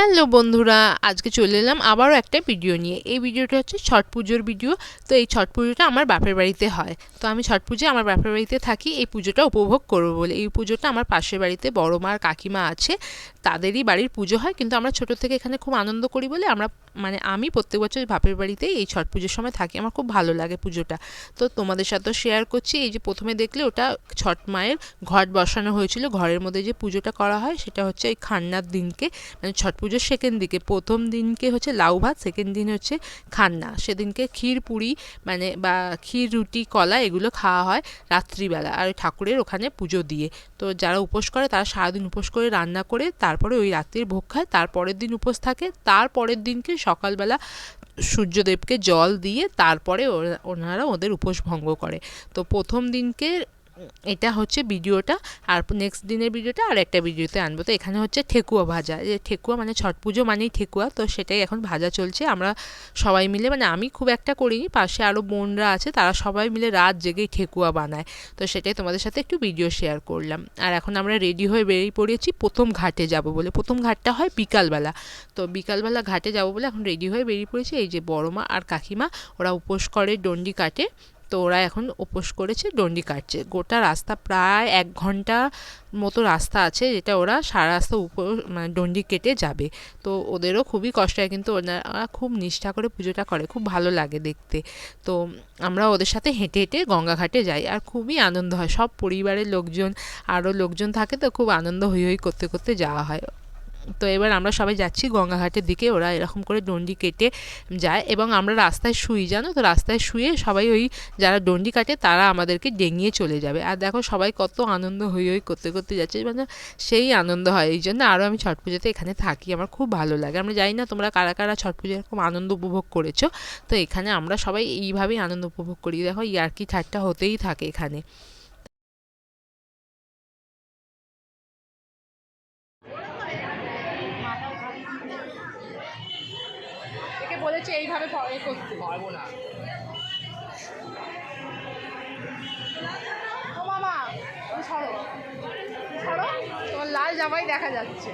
Hello বন্ধুরা, আজকে চলে এলাম আবারও একটা ভিডিও নিয়ে। এই ভিডিওটা হচ্ছে ছট পুজোর ভিডিও। তো এই ছট পুজোটা আমার বাপের বাড়িতে হয়। তো আমি ছট পুজো আমার বাপের বাড়িতে থাকি এই পুজোটা উপভোগ করবো বলে। এই পুজোটা আমার পাশের বাড়িতে বড় মা আর কাকিমা আছে, তাদেরই বাড়ির পুজো হয়, কিন্তু আমরা ছোটো থেকে এখানে খুব আনন্দ করি বলে আমি প্রত্যেক বছর বাপের বাড়িতেই এই ছট পুজোর সময় থাকি। আমার খুব ভালো লাগে পুজোটা। তো তোমাদের সাথেও শেয়ার করছি। এই যে প্রথমে দেখলে ওটা ছট মায়ের ঘট বসানো হয়েছিল। ঘরের মধ্যে যে পুজোটা করা হয় সেটা হচ্ছে ওই খান্নার দিনকে, মানে ছট পুজোর সেকেন্ড দিকে। প্রথম দিনকে হচ্ছে লাউ ভাত, সেকেন্ড দিন হচ্ছে খান্না। সেদিনকে ক্ষীর পুরি বা ক্ষীর রুটি কলা এগুলো খাওয়া হয় রাত্রিবেলা, আর ঠাকুরের ওখানে পুজো দিয়ে। তো যারা উপোস করে তারা সারাদিন উপোস করে রান্না করে তারপরে ওই রাত্রির ভোগ খায়, তারপরের দিন উপোস থাকে। তারপরের দিনকে সকালবেলা সূর্যদেবকে জল দিয়ে তারপরে ওনারা ওদের উপোস ভঙ্গ করে। তো প্রথম দিনকে এটা হচ্ছে ভিডিওটা, আর নেক্সট দিনের ভিডিওটা আর একটা ভিডিওতে আনবো। তো এখানে হচ্ছে ঠেকুয়া ভাজা, যে ঠেকুয়া মানে ছট পুজো মানেই ঠেকুয়া, তো সেটাই এখন ভাজা চলছে। আমরা সবাই মিলে, মানে আমি খুব একটা করিনি, পাশে আরও বোনরা আছে, তারা সবাই মিলে রাত জেগেই ঠেকুয়া বানায়। তো সেটাই তোমাদের সাথে একটু ভিডিও শেয়ার করলাম। আর এখন আমরা রেডি হয়ে বেরিয়ে পড়েছি প্রথম ঘাটে যাব বলে। প্রথম ঘাটটা হয় বিকালবেলা। তো বিকালবেলা ঘাটে যাব বলে এখন রেডি হয়ে বেরিয়ে পড়েছি। এই যে বড় মা আর কাকিমা, ওরা উপোস করে ডন্ডি কাটে। তো ওরা এখন উপোস করেছে, ডন্ডি কাটছে। গোটা রাস্তা প্রায় 1 ঘন্টা মতো রাস্তা আছে, যেটা ওরা সারা রাস্তা মানে ডন্ডি কেটে যাবে। তো ওদেরও খুবই কষ্ট হয়, কিন্তু ওরা খুব নিষ্ঠা করে পুজোটা করে, খুব ভালো লাগে দেখতে। তো আমরা ওদের সাথে হেঁটে হেঁটে গঙ্গাঘাটে যাই, আর খুবই আনন্দ হয়। সব পরিবারের লোকজন, আরও লোকজন থাকে, তো খুব আনন্দ হই হই করতে করতে যাওয়া হয়। তো এবার আমরা সবাই যাচ্ছি গঙ্গাঘাটের দিকে। ওরা এরকম করে ডন্ডি কেটে যায় এবং আমরা রাস্তায় শুই, জানো তো, রাস্তায় শুয়ে সবাই ওই যারা ডন্ডি কাটে তারা আমাদেরকে ডেঙিয়ে চলে যাবে। আর দেখো সবাই কত আনন্দ হই হই করতে করতে যাচ্ছে, মানে সেই আনন্দ হয়। এই জন্য আরও আমি ছট পুজোতে এখানে থাকি, আমার খুব ভালো লাগে। আমরা জানি না তোমরা কারা কারা ছট পুজো এরকম আনন্দ উপভোগ করেছো। তো এখানে আমরা সবাই এইভাবেই আনন্দ উপভোগ করি। দেখো ইয়ার্কি ঠাট্টা হতেই থাকে এখানে। বলেছে এইভাবে করতে পারবো না। ও মামা, সরো সরো, তোমার লাল জামাই দেখা যাচ্ছে।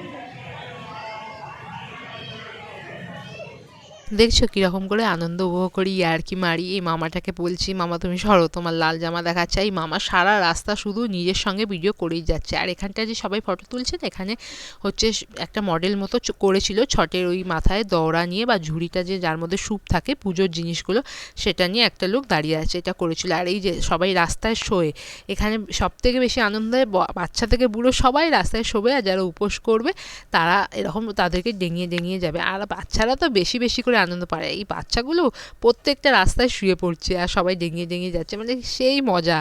দেখছো কীরকম করে আনন্দ উপভোগ করি, ইয়ার্কি মারি। এই মামাটাকে বলছি, মামা তুমি সরো, তোমার লাল জামা দেখাচ্ছে। এই মামা সারা রাস্তা শুধু নিজের সঙ্গে ভিডিও করেই যাচ্ছে। আর এখানটায় যে সবাই ফটো তুলছেন, এখানে হচ্ছে একটা মডেল মতো করেছিল ছটের, ওই মাথায় দৌড়া নিয়ে বা ঝুড়িটা যে যার মধ্যে স্যুপ থাকে পুজোর জিনিসগুলো, সেটা নিয়ে একটা লোক দাঁড়িয়ে আছে, এটা করেছিল। আর এই যে সবাই রাস্তায় শোয়ে, এখানে সব থেকে বেশি আনন্দ হয়, বাচ্চা থেকে বুড়ো সবাই রাস্তায় শোবে। আর যারা উপোস করবে তারা এরকম তাদেরকে ডেঙিয়ে ডেঙিয়ে যাবে। আর বাচ্চারা তো বেশি বেশি করে আনন্দ পায়। এই বাচ্চাগুলো প্রত্যেকটা রাস্তায় শুয়ে পড়ছে আর সবাই ডেঙিয়ে ডেঙিয়ে যাচ্ছে, মানে সেই মজা।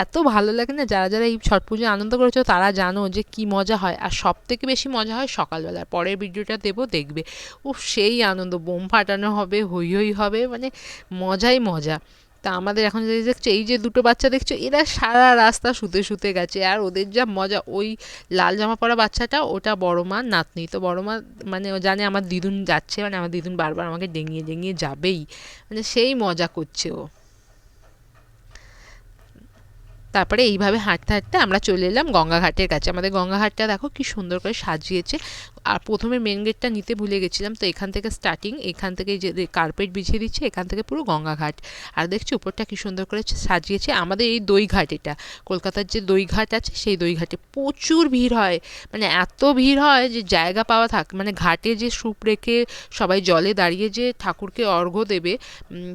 এত ভালো লাগে না। যারা যারা এই ছট পুজো আনন্দ করেছো তারা জানো যে কি মজা হয়। আর সব থেকে বেশি মজা হয় সকালবেলা। পরের ভিডিওটা দেবো, দেখবে। সেই আনন্দ, বোম ফাটানো হবে, হই হই হবে, মানে মজাই মজা। তা আমাদের এখন যে দেখছো, এই যে দুটো বাচ্চা দেখছো, এরা সারা রাস্তা শুতে শুতে গেছে। আর ওদের যা মজা, ওই লাল জামা পরা বাচ্চাটা ওটা বড় মার নাতনি। তো বড় মা মানে ও জানে আমার দিদুন যাচ্ছে, মানে আমার দিদুন বারবার আমাকে ডেঙিয়ে ডেঙিয়ে যাবেই, মানে সেই মজা করছে ও। তারপরে এইভাবে হাঁটতে হাঁটতে আমরা চলে এলাম গঙ্গাঘাটের কাছে। আমাদের গঙ্গাঘাটটা দেখো কি সুন্দর করে সাজিয়েছে। আর প্রথমে মেন গেটটা নিতে ভুলে গেছিলাম, তো এখান থেকে স্টার্টিং, এখান থেকে যে কার্পেট বিছিয়ে দিচ্ছে, এখান থেকে পুরো গঙ্গাঘাট। আর দেখছি উপরটা কি সুন্দর করে সাজিয়েছে। আমাদের এই দইঘাট, এটা কলকাতার যে দইঘাট আছে, সেই দইঘাটে প্রচুর ভিড় হয়। মানে এত ভিড় হয় যে জায়গা পাওয়া মানে ঘাটে যে স্যুপ রেখে সবাই জলে দাঁড়িয়ে যে ঠাকুরকে অর্ঘ্য দেবে,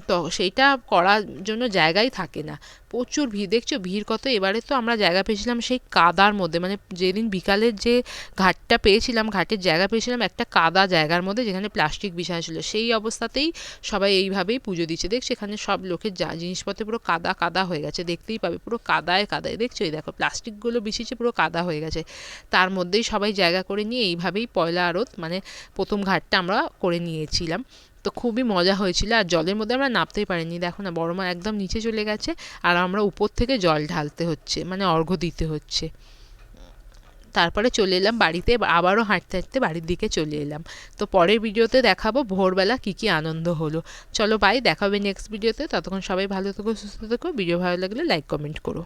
তো সেইটা করার জন্য জায়গাই থাকে না। প্রচুর ভিড়, দেখছো ভিড় কত। এবারে তো আমরা জায়গা পেয়েছিলাম সেই কাদার মধ্যে, মানে যেদিন বিকালের যে ঘাটটা পেয়েছিলাম, ঘাটের জায়গা পেয়েছিলাম একটা কাদা জায়গার মধ্যে, যেখানে প্লাস্টিক বিছানো ছিল। সেই অবস্থাতেই সবাই এইভাবেই পুজো দিচ্ছে। দেখছো এখানে সব লোকের জিনিসপত্র পুরো কাদা কাদা হয়ে গেছে, দেখতেই পাবে পুরো কাদায় কাদায়। দেখছো এই দেখো প্লাস্টিকগুলো বিছিয়েছে, পুরো কাদা হয়ে গেছে। তার মধ্যেই সবাই জায়গা করে নিয়ে এইভাবেই পয়লা আরত, মানে প্রথম ঘাটটা আমরা করে নিয়েছিলাম। তো খুবই মজা হয়েছিল। আর জলের মধ্যে আমরা নামতেই পারিনি, দেখো না বড় মা একদম নিচে চলে গেছে, আর আমরা উপর থেকে জল ঢালতে হচ্ছে, মানে অর্ঘ্য দিতে হচ্ছে। তারপরে চলে এলাম বাড়িতে, আবারও হাঁটতে হাঁটতে বাড়ির দিকে চলে এলাম। তো পরের ভিডিওতে দেখাবো ভোরবেলা কি কি আনন্দ হলো। চলো বাই, দেখা হবে নেক্সট ভিডিওতে। ততক্ষণ সবাই ভালো থেকো, সুস্থ থেকো। ভিডিও ভালো লাগলে লাইক কমেন্ট করো।